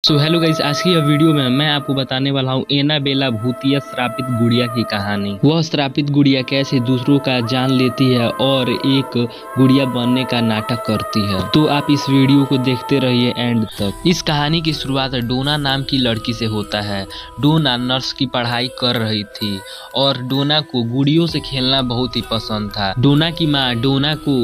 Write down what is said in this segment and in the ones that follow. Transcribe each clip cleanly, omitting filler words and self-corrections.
Hello guys, आज की यह वीडियो में मैं आपको बताने वाला हूँ एनाबेला भूतिया श्रापित गुड़िया की कहानी। वह श्रापित गुड़िया कैसे दूसरों का जान लेती है और एक गुड़िया बनने का नाटक करती है। तो आप इस वीडियो को देखते रहिए एंड तक। इस कहानी की शुरुआत डोना नाम की लड़की से होता है। डोना नर्स की पढ़ाई कर रही थी और डोना को गुड़ियों से खेलना बहुत ही पसंद था। डोना की माँ डोना को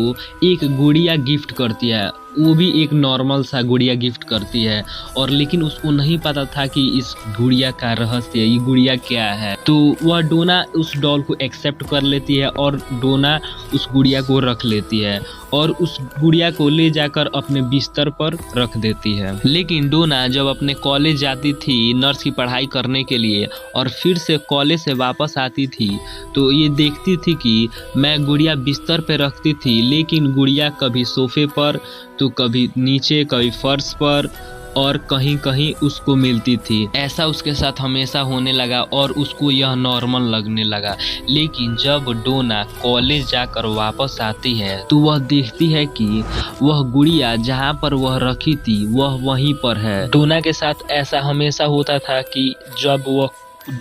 एक गुड़िया गिफ्ट करती है, वो भी एक नॉर्मल सा गुड़िया गिफ्ट करती है और लेकिन उसको नहीं पता था कि इस गुड़िया का रहस्य, ये गुड़िया क्या है। तो वह डोना उस डॉल को एक्सेप्ट कर लेती है और डोना उस गुड़िया को रख लेती है और उस गुड़िया को ले जाकर अपने बिस्तर पर रख देती है। लेकिन डोना जब अपने कॉलेज जाती थी नर्स की पढ़ाई करने के लिए और फिर से कॉलेज से वापस आती थी तो ये देखती थी कि मैं गुड़िया बिस्तर पे रखती थी, लेकिन गुड़िया कभी सोफे पर तो कभी नीचे, कभी फर्श पर और कहीं कहीं उसको मिलती थी। ऐसा उसके साथ हमेशा होने लगा और उसको यह नॉर्मल लगने लगा। लेकिन जब डोना कॉलेज जाकर वापस आती है तो वह देखती है कि वह गुड़िया जहाँ पर वह रखी थी वह वहीं पर है। डोना के साथ ऐसा हमेशा होता था कि जब वह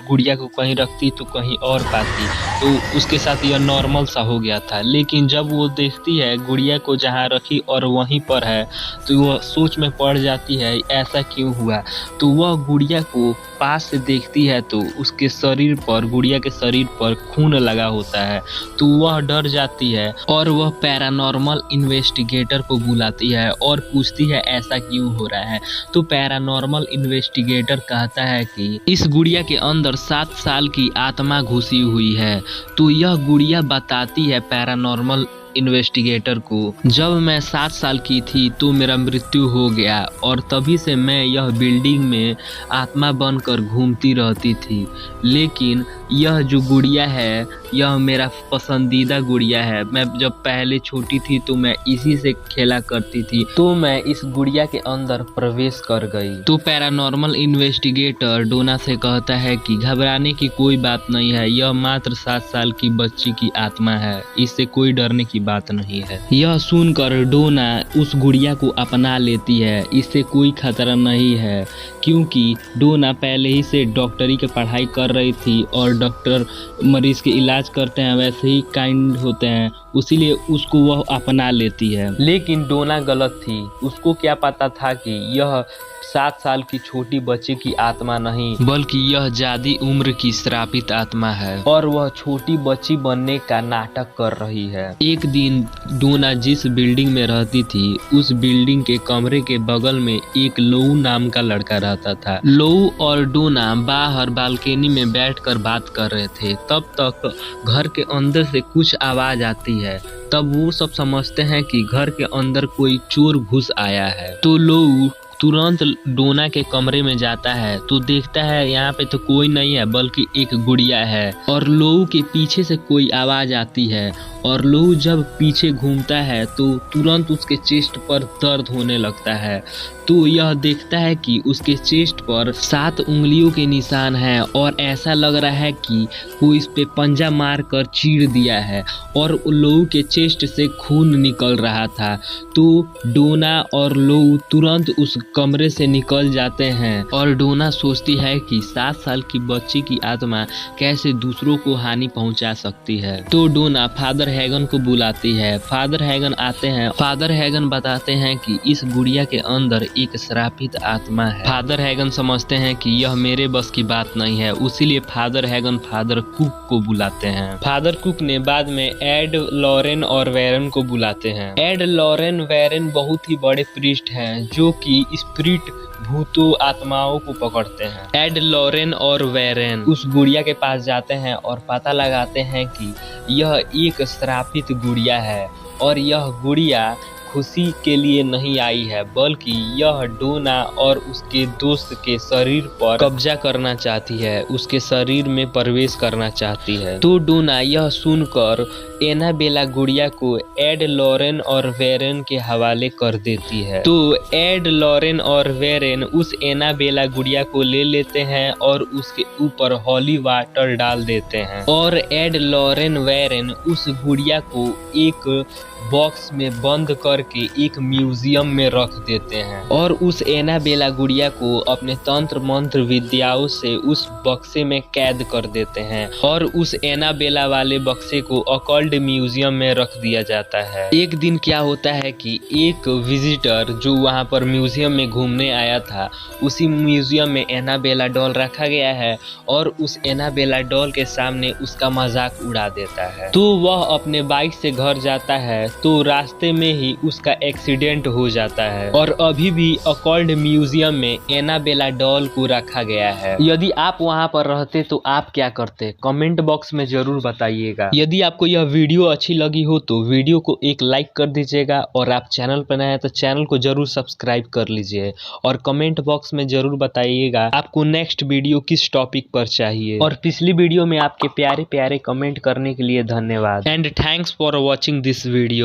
गुड़िया को कहीं रखती तो कहीं और पाती, तो उसके साथ यह नॉर्मल सा हो गया था। लेकिन जब वो देखती है गुड़िया को जहाँ रखी और वहीं पर है तो वह सोच में पड़ जाती है ऐसा क्यों हुआ। तो वह गुड़िया को पास से देखती है तो उसके शरीर पर, गुड़िया के शरीर पर खून लगा होता है। तो वह डर जाती है और वह पैरानॉर्मल इन्वेस्टिगेटर को बुलाती है और पूछती है ऐसा क्यों हो रहा है। तो पैरानॉर्मल इन्वेस्टिगेटर कहता है कि इस गुड़िया के अंदर 7 साल की आत्मा घुसी हुई है। तो यह गुड़िया बताती है पैरानॉर्मल इन्वेस्टिगेटर को, जब मैं 7 साल की थी तो मेरा मृत्यु हो गया और तभी से मैं यह बिल्डिंग में आत्मा बनकर घूमती रहती थी। लेकिन यह जो गुड़िया है यह मेरा पसंदीदा गुड़िया है। मैं जब पहले छोटी थी तो मैं इसी से खेला करती थी, तो मैं इस गुड़िया के अंदर प्रवेश कर गई। तो पैरानॉर्मल इन्वेस्टिगेटर डोना से कहता है कि घबराने की कोई बात नहीं है, यह मात्र 7 साल की बच्ची की आत्मा है, इससे कोई डरने की बात नहीं है। यह सुनकर डोना उस गुड़िया को अपना लेती है, इससे कोई खतरा नहीं है, क्योंकि डोना पहले ही से डॉक्टरी की पढ़ाई कर रही थी और डॉक्टर मरीज के इलाज करते हैं वैसे ही काइंड होते हैं, उसीलिए उसको वह अपना लेती है। लेकिन डोना गलत थी, उसको क्या पता था कि यह 7 साल की छोटी बच्ची की आत्मा नहीं बल्कि यह ज्यादा उम्र की श्रापित आत्मा है और वह छोटी बच्ची बनने का नाटक कर रही है। एक दिन डोना जिस बिल्डिंग में रहती थी उस बिल्डिंग के कमरे के बगल में एक लोऊ नाम का लड़का रहता था। लोऊ और डोना बाहर बालकनी में बैठकर बात कर रहे थे। तब तक घर के अंदर से कुछ आवाज आती है। तब वो सब समझते हैं कि घर के अंदर कोई चोर घुस आया है। तो लोऊ तुरंत डोना के कमरे में जाता है तो देखता है यहाँ पे तो कोई नहीं है बल्कि एक गुड़िया है। और लोऊ के पीछे से कोई आवाज आती है और लोऊ जब पीछे घूमता है तो तुरंत उसके चेस्ट पर दर्द होने लगता है। तो यह देखता है कि उसके चेस्ट पर 7 उंगलियों के निशान हैं और ऐसा लग रहा है कि कोई इस पे पंजा मार कर चीर दिया है और लोऊ के चेस्ट से खून निकल रहा था। तो डोना और लोऊ तुरंत उस कमरे से निकल जाते हैं और डोना सोचती है कि 7 साल की बच्ची की आत्मा कैसे दूसरों को हानि पहुंचा सकती है। तो डोना फादर हैगन को बुलाती है। फादर हैगन आते हैं। फादर हैगन बताते हैं कि इस गुड़िया के अंदर एक श्रापित आत्मा है। फादर हैगन समझते हैं कि यह मेरे बस की बात नहीं है, उसीलिए फादर हैगन फादर कुक को बुलाते हैं। फादर कुक ने बाद में एड लॉरेन और वेरन को बुलाते हैं। एड लॉरेन वेरन बहुत ही बड़े प्रीस्ट हैं जो कि स्पिरिट भूतों आत्माओं को पकड़ते हैं। एड लॉरेन और वेरन उस गुड़िया के पास जाते हैं और पता लगाते हैं कि यह एक श्रापित गुड़िया है और यह गुड़िया खुशी के लिए नहीं आई है बल्कि यह डोना और उसके दोस्त के शरीर पर कब्जा करना चाहती है, उसके शरीर में प्रवेश करना चाहती है। तो डोना यह सुनकर एनाबेला गुड़िया को एड लॉरेन और वेरेन के हवाले कर देती है। तो एड लॉरेन और वेरेन उस एनाबेला गुड़िया को ले लेते हैं और उसके ऊपर हॉली वाटर डाल देते हैं और एड लॉरेन वेरेन उस गुड़िया को एक बॉक्स में बंद करके एक म्यूजियम में रख देते हैं और उस एनाबेला गुड़िया को अपने तंत्र मंत्र विद्याओं से उस बक्से में कैद कर देते हैं और उस एनाबेला वाले बक्से को ऑकल्ट म्यूजियम में रख दिया जाता है। एक दिन क्या होता है कि एक विजिटर जो वहां पर म्यूजियम में घूमने आया था, उसी म्यूजियम में एनाबेला डॉल रखा गया है और उस एनाबेला डॉल के सामने उसका मजाक उड़ा देता है। तो वह अपने बाइक से घर जाता है तो रास्ते में ही उसका एक्सीडेंट हो जाता है और अभी भी ऑकल्ट म्यूजियम में एनाबेला डॉल को रखा गया है। यदि आप वहां पर रहते तो आप क्या करते, कमेंट बॉक्स में जरूर बताइएगा। यदि आपको यह वीडियो अच्छी लगी हो तो वीडियो को एक लाइक कर दीजिएगा और आप चैनल पर नए हैं तो चैनल को जरूर सब्सक्राइब कर लीजिए और कमेंट बॉक्स में जरूर बताइएगा आपको नेक्स्ट वीडियो किस टॉपिक पर चाहिए। और पिछली वीडियो में आपके प्यारे प्यारे कमेंट करने के लिए धन्यवाद and thanks for watching this video.